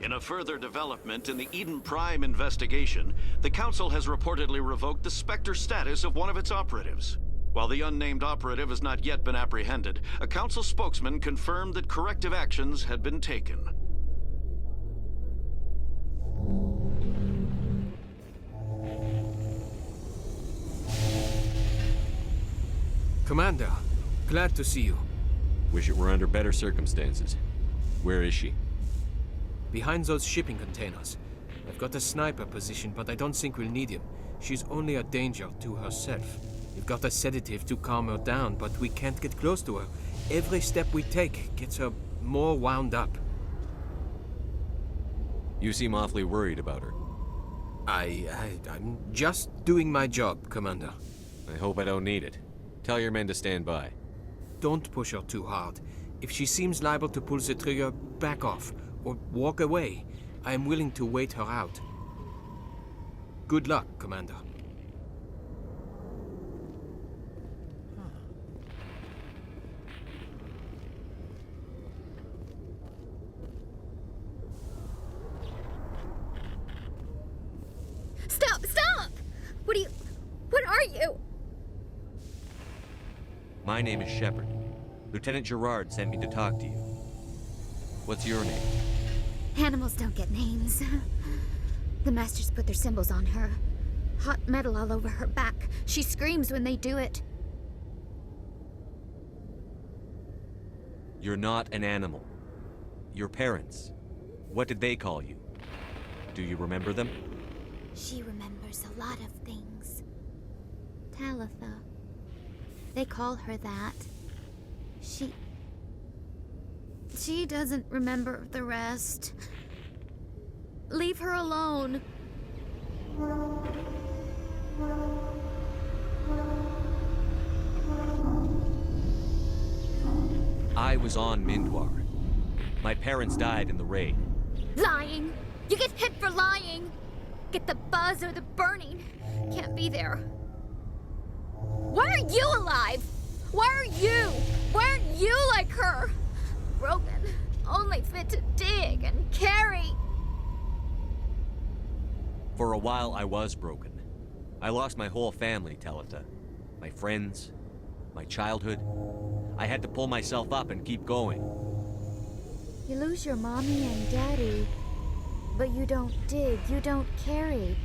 In a further development in the Eden Prime investigation, the Council has reportedly revoked the Spectre status of one of its operatives. While the unnamed operative has not yet been apprehended, a Council spokesman confirmed that corrective actions had been taken. Commander, glad to see you. Wish it were under better circumstances. Where is she? Behind those shipping containers. I've got a sniper position, but I don't think we'll need him. She's only a danger to herself. We've got a sedative to calm her down, but we can't get close to her. Every step we take gets her more wound up. You seem awfully worried about her. I'm just doing my job, Commander. I hope I don't need it. Tell your men to stand by. Don't push her too hard. If she seems liable to pull the trigger, back off, or walk away. I am willing to wait her out. Good luck, Commander. Stop! Stop! What are you? My name is Shepard. Lieutenant Gerard sent me to talk to you. What's your name? Animals don't get names. The Masters put their symbols on her. Hot metal all over her back. She screams when they do it. You're not an animal. Your parents. What did they call you? Do you remember them? She remembers a lot of things. Talitha. They call her that. She doesn't remember the rest. Leave her alone. I was on Mindwar. My parents died in the raid. Lying! You get hit for lying! Get the buzz or the burning. Can't be there. Why are you alive? Why are you? Why aren't you like her? Broken, only fit to dig and carry. For a while, I was broken. I lost my whole family, Talitha. My friends, my childhood. I had to pull myself up and keep going. You lose your mommy and daddy, but you don't dig, you don't carry.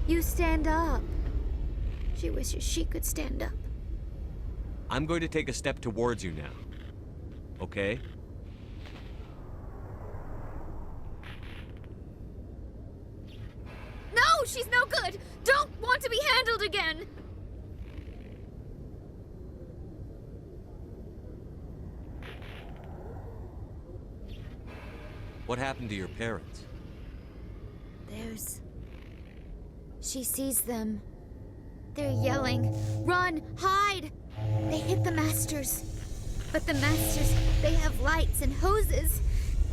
You stand up. She wishes she could stand up. I'm going to take a step towards you now. Okay? No, she's no good! Don't want to be handled again! What happened to your parents? She sees them. They're yelling, run, hide! They hit the Masters. But the Masters, they have lights and hoses.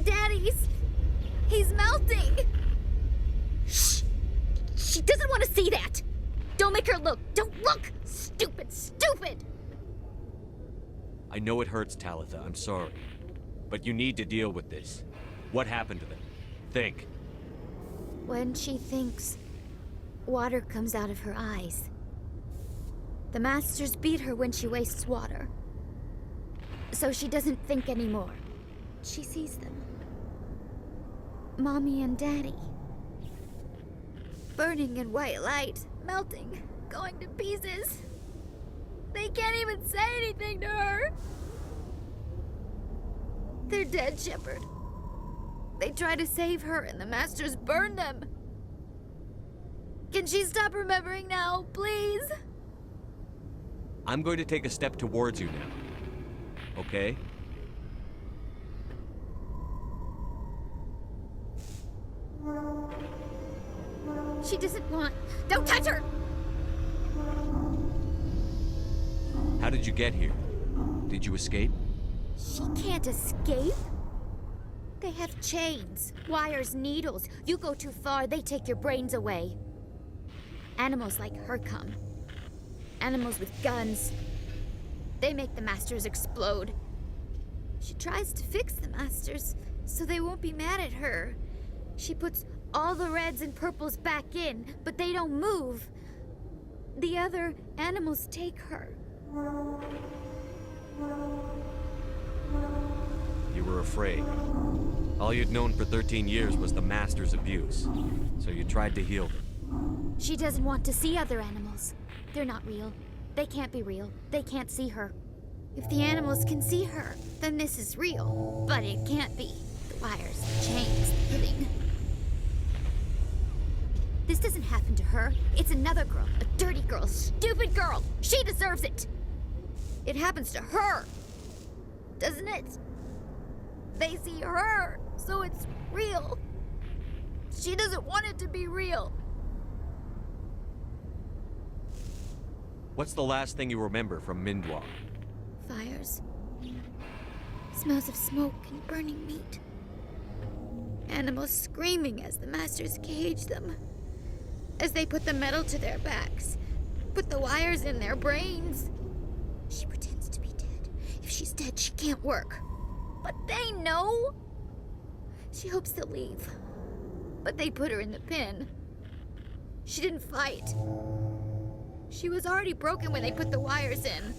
Daddy's... he's melting! Shh! She doesn't want to see that! Don't make her look! Don't look! Stupid, stupid! I know it hurts, Talitha. I'm sorry. But you need to deal with this. What happened to them? Think. When she thinks, water comes out of her eyes. The Masters beat her when she wastes water. So she doesn't think anymore. She sees them. Mommy and Daddy. Burning in white light, melting, going to pieces. They can't even say anything to her. They're dead, Shepard. They try to save her and the Masters burn them. Can she stop remembering now, please? I'm going to take a step towards you now. Okay? She doesn't want... Don't touch her! How did you get here? Did you escape? She can't escape. They have chains, wires, needles. You go too far, they take your brains away. Animals like her come. Animals with guns. They make the Masters explode. She tries to fix the Masters so they won't be mad at her. She puts all the reds and purples back in, but they don't move. The other animals take her. You were afraid. All you'd known for 13 years was the Master's abuse, so you tried to heal them. She doesn't want to see other animals. They're not real. They can't be real. They can't see her. If the animals can see her, then this is real. But it can't be. The wires, the chains, the hitting. This doesn't happen to her. It's another girl. A dirty girl. Stupid girl. She deserves it. It happens to her. Doesn't it? They see her, so it's real. She doesn't want it to be real. What's the last thing you remember from Mindwa? Fires. Smells of smoke and burning meat. Animals screaming as the masters cage them. As they put the metal to their backs. Put the wires in their brains. She pretends to be dead. If she's dead, she can't work. But they know. She hopes they'll leave. But they put her in the pen. She didn't fight. She was already broken when they put the wires in.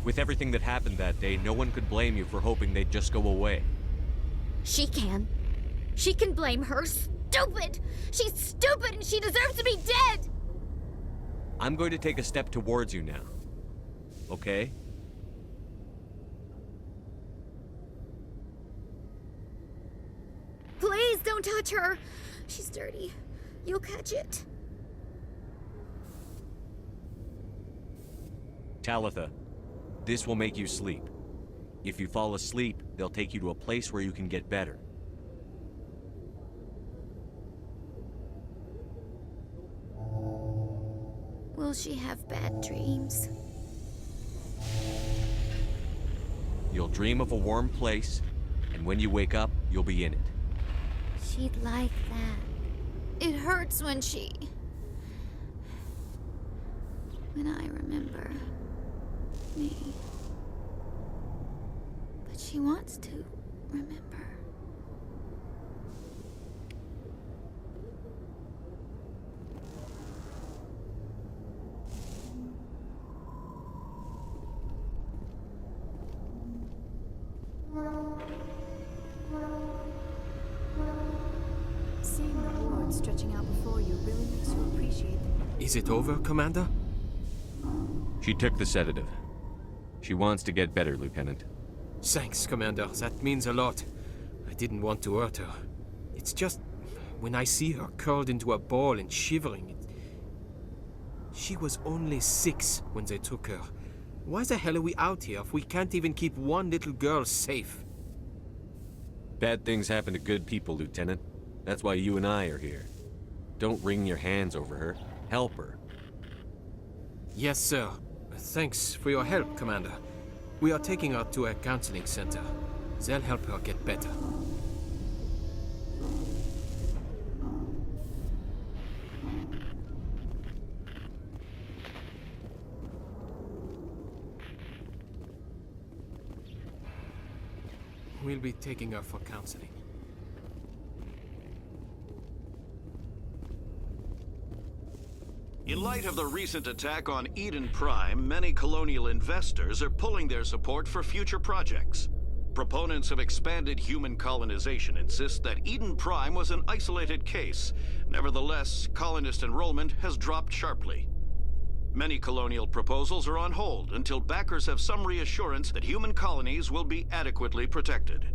With everything that happened that day, no one could blame you for hoping they'd just go away. She can. She can blame her. Stupid! She's stupid and she deserves to be dead! I'm going to take a step towards you now. Okay? Please don't touch her. She's dirty. You'll catch it. Talitha, this will make you sleep. If you fall asleep, they'll take you to a place where you can get better. Will she have bad dreams? You'll dream of a warm place, and when you wake up, you'll be in it. She'd like that. It hurts when I remember me. But she wants to remember. Seeing the horde stretching out before you really makes you appreciate them. Is it over, Commander? She took the sedative. She wants to get better, Lieutenant. Thanks, Commander. That means a lot. I didn't want to hurt her. It's just... when I see her curled into a ball and shivering... She was only 6 when they took her. Why the hell are we out here if we can't even keep one little girl safe? Bad things happen to good people, Lieutenant. That's why you and I are here. Don't wring your hands over her. Help her. Yes, sir. Thanks for your help, Commander. We are taking her to a counseling center. They'll help her get better. We'll be taking her for counseling. In light of the recent attack on Eden Prime, many colonial investors are pulling their support for future projects. Proponents of expanded human colonization insist that Eden Prime was an isolated case. Nevertheless, colonist enrollment has dropped sharply. Many colonial proposals are on hold until backers have some reassurance that human colonies will be adequately protected.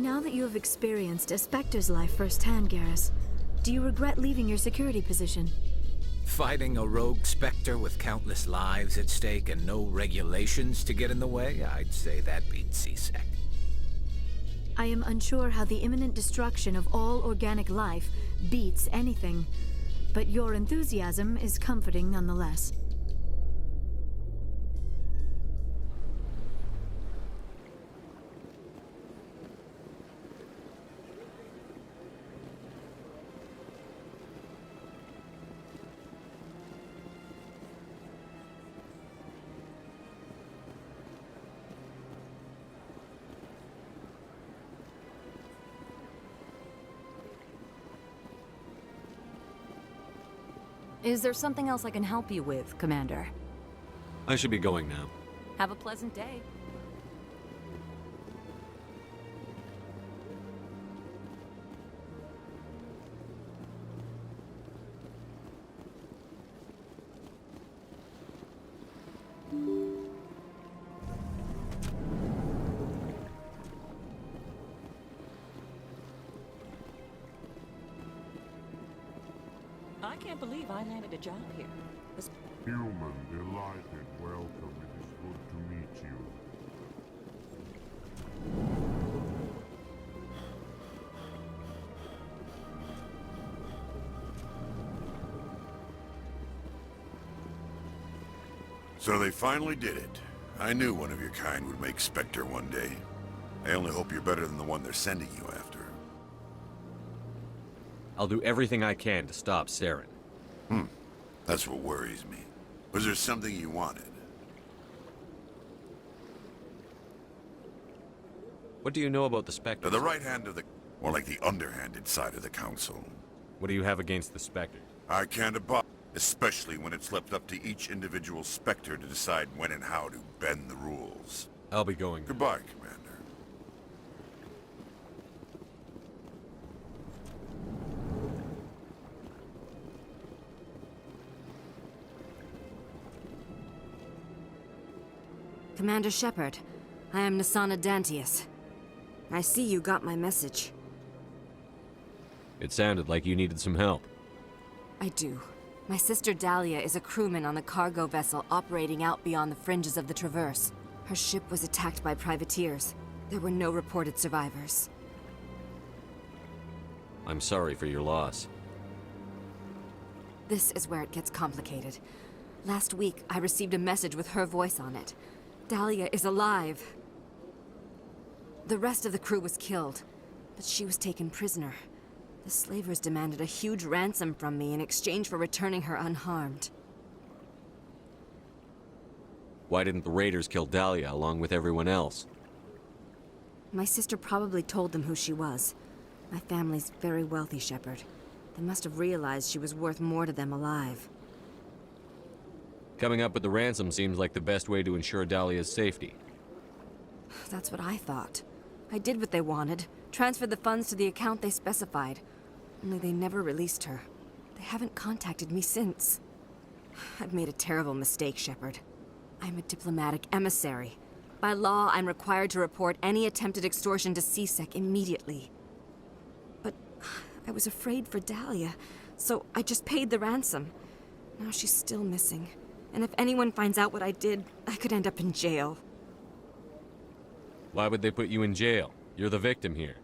Now that you have experienced a Spectre's life firsthand, Garrus, do you regret leaving your security position? Fighting a rogue Spectre with countless lives at stake and no regulations to get in the way? I'd say that beats CSEC. I am unsure how the imminent destruction of all organic life beats anything, but your enthusiasm is comforting nonetheless. Is there something else I can help you with, Commander? I should be going now. Have a pleasant day. I can't believe I landed a job here. Human, delighted, welcome. It is good to meet you. So they finally did it. I knew one of your kind would make Spectre one day. I only hope you're better than the one they're sending you after. I'll do everything I can to stop Saren. That's what worries me. Was there something you wanted? What do you know about the Spectre? The right hand of the... More like the underhanded side of the Council. What do you have against the Spectre? I can't abide, especially when it's left up to each individual Spectre to decide when and how to bend the rules. I'll be going. Goodbye, Commander. Commander Shepard, I am Nasana Dantius. I see you got my message. It sounded like you needed some help. I do. My sister Dahlia is a crewman on a cargo vessel operating out beyond the fringes of the Traverse. Her ship was attacked by privateers. There were no reported survivors. I'm sorry for your loss. This is where it gets complicated. Last week, I received a message with her voice on it. Dahlia is alive. The rest of the crew was killed, but she was taken prisoner. The slavers demanded a huge ransom from me in exchange for returning her unharmed. Why didn't the raiders kill Dahlia along with everyone else? My sister probably told them who she was. My family's very wealthy, Shepard. They must have realized she was worth more to them alive. Coming up with the ransom seems like the best way to ensure Dahlia's safety. That's what I thought. I did what they wanted, transferred the funds to the account they specified. Only they never released her. They haven't contacted me since. I've made a terrible mistake, Shepard. I'm a diplomatic emissary. By law, I'm required to report any attempted extortion to CSEC immediately. But I was afraid for Dahlia, so I just paid the ransom. Now she's still missing. And if anyone finds out what I did, I could end up in jail. Why would they put you in jail? You're the victim here.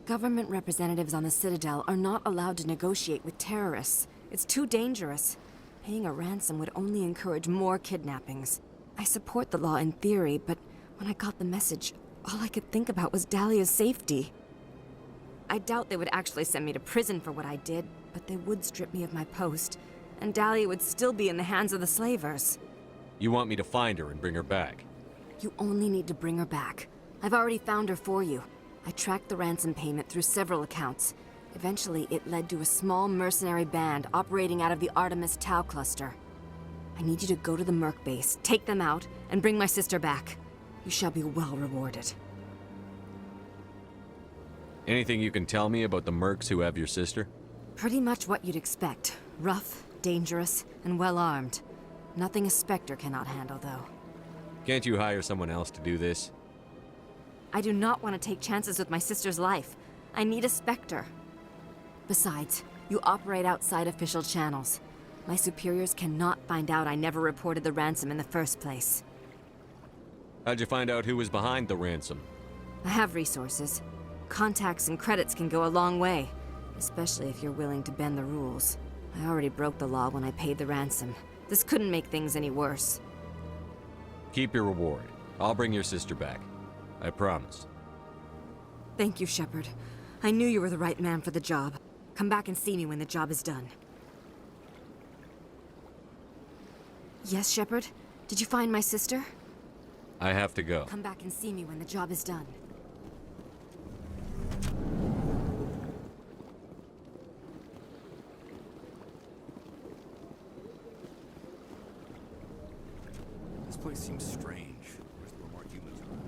Government representatives on the Citadel are not allowed to negotiate with terrorists. It's too dangerous. Paying a ransom would only encourage more kidnappings. I support the law in theory, but when I got the message, all I could think about was Dahlia's safety. I doubt they would actually send me to prison for what I did, but they would strip me of my post, and Dahlia would still be in the hands of the slavers. You want me to find her and bring her back? You only need to bring her back. I've already found her for you. I tracked the ransom payment through several accounts. Eventually, it led to a small mercenary band operating out of the Artemis Tau cluster. I need you to go to the Merc base, take them out, and bring my sister back. You shall be well rewarded. Anything you can tell me about the mercs who have your sister? Pretty much what you'd expect. Rough, dangerous, and well-armed. Nothing a Spectre cannot handle, though. Can't you hire someone else to do this? I do not want to take chances with my sister's life. I need a Spectre. Besides, you operate outside official channels. My superiors cannot find out I never reported the ransom in the first place. How'd you find out who was behind the ransom? I have resources. Contacts and credits can go a long way, especially if you're willing to bend the rules. I already broke the law when I paid the ransom. This couldn't make things any worse. Keep your reward. I'll bring your sister back. I promise. Thank you, Shepard. I knew you were the right man for the job. Come back and see me when the job is done. Yes, Shepard? Did you find my sister? I have to go. Come back and see me when the job is done. This place seems strange. Wish there were more humans around.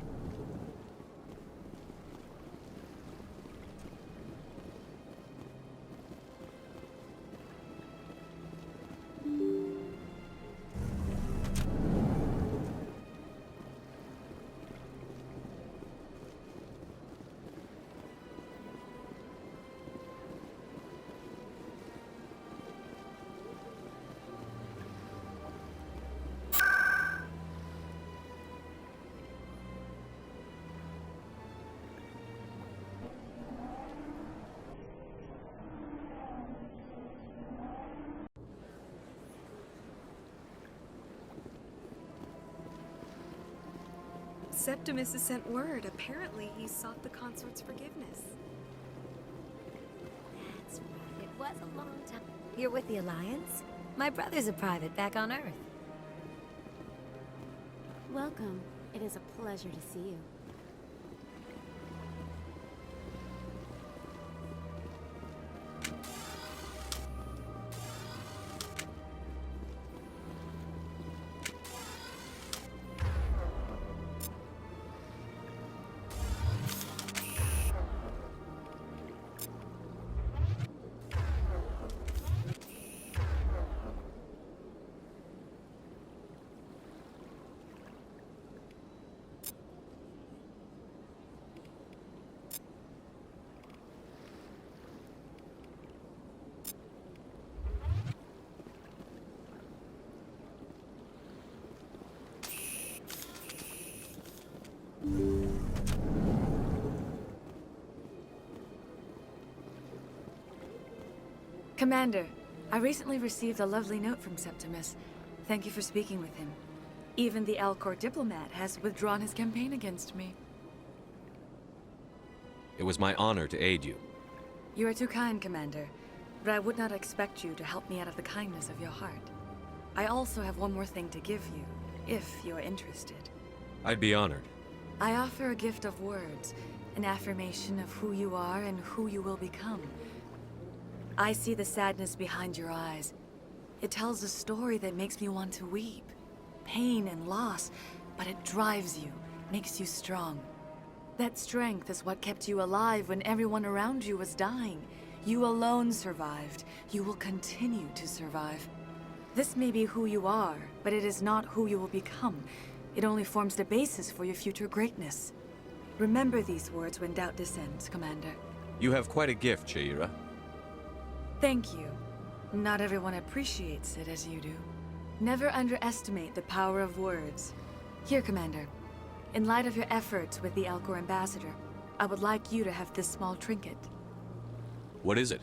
Septimus has sent word. Apparently, he sought the consort's forgiveness. That's right. It was a long time. You're with the Alliance? My brother's a private back on Earth. Welcome. It is a pleasure to see you. Commander, I recently received a lovely note from Septimus. Thank you for speaking with him. Even the Alcor diplomat has withdrawn his campaign against me. It was my honor to aid you. You are too kind, Commander, but I would not expect you to help me out of the kindness of your heart. I also have one more thing to give you, if you are interested. I'd be honored. I offer a gift of words, an affirmation of who you are and who you will become. I see the sadness behind your eyes. It tells a story that makes me want to weep. Pain and loss, but it drives you, makes you strong. That strength is what kept you alive when everyone around you was dying. You alone survived. You will continue to survive. This may be who you are, but it is not who you will become. It only forms the basis for your future greatness. Remember these words when doubt descends, Commander. You have quite a gift, Sha'ira. Thank you. Not everyone appreciates it as you do. Never underestimate the power of words. Here, Commander. In light of your efforts with the Alcor ambassador, I would like you to have this small trinket. What is it?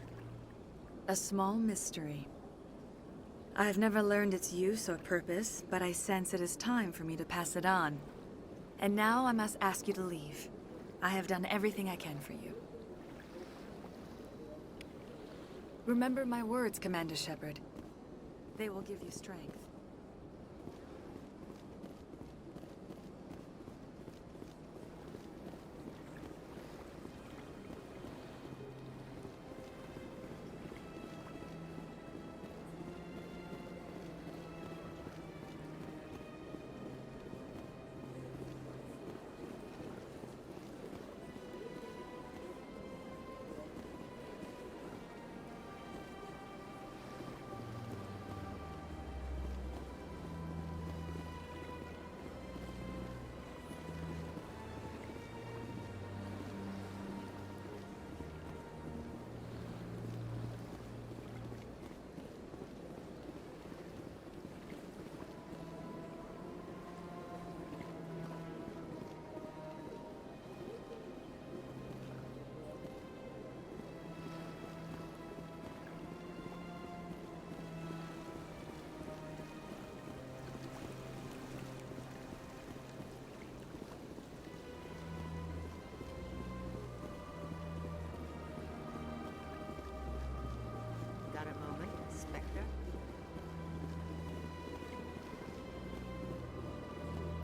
A small mystery. I have never learned its use or purpose, but I sense it is time for me to pass it on. And now I must ask you to leave. I have done everything I can for you. Remember my words, Commander Shepard. They will give you strength.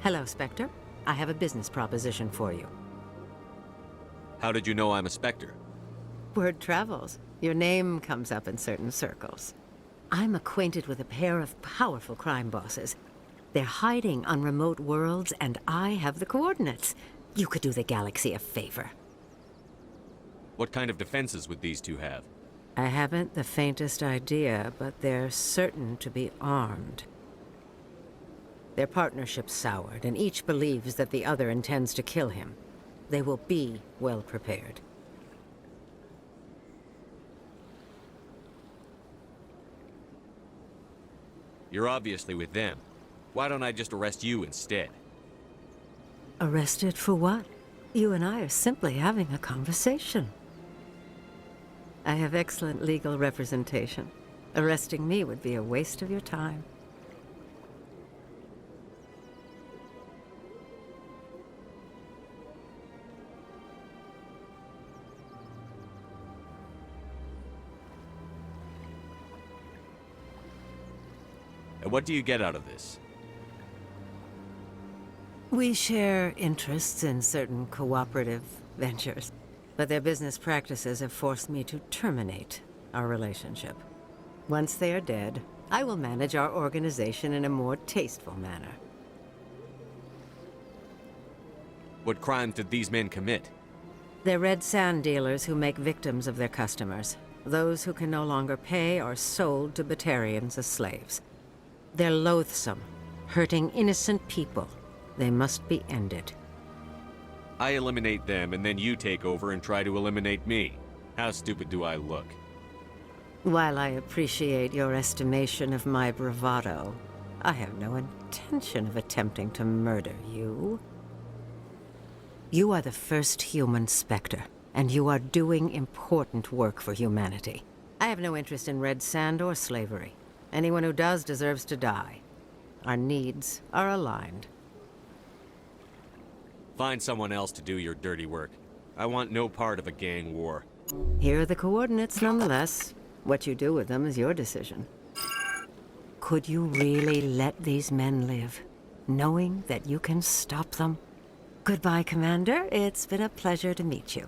Hello, Spectre. I have a business proposition for you. How did you know I'm a Spectre? Word travels. Your name comes up in certain circles. I'm acquainted with a pair of powerful crime bosses. They're hiding on remote worlds, and I have the coordinates. You could do the galaxy a favor. What kind of defenses would these two have? I haven't the faintest idea, but they're certain to be armed. Their partnership's soured, and each believes that the other intends to kill him. They will be well prepared. You're obviously with them. Why don't I just arrest you instead? Arrested for what? You and I are simply having a conversation. I have excellent legal representation. Arresting me would be a waste of your time. And what do you get out of this? We share interests in certain cooperative ventures, but their business practices have forced me to terminate our relationship. Once they are dead, I will manage our organization in a more tasteful manner. What crimes did these men commit? They're red sand dealers who make victims of their customers. Those who can no longer pay are sold to Batarians as slaves. They're loathsome, hurting innocent people. They must be ended. I eliminate them, and then you take over and try to eliminate me. How stupid do I look? While I appreciate your estimation of my bravado, I have no intention of attempting to murder you. You are the first human Spectre, and you are doing important work for humanity. I have no interest in red sand or slavery. Anyone who does deserves to die. Our needs are aligned. Find someone else to do your dirty work. I want no part of a gang war. Here are the coordinates, nonetheless. What you do with them is your decision. Could you really let these men live, knowing that you can stop them? Goodbye, Commander. It's been a pleasure to meet you.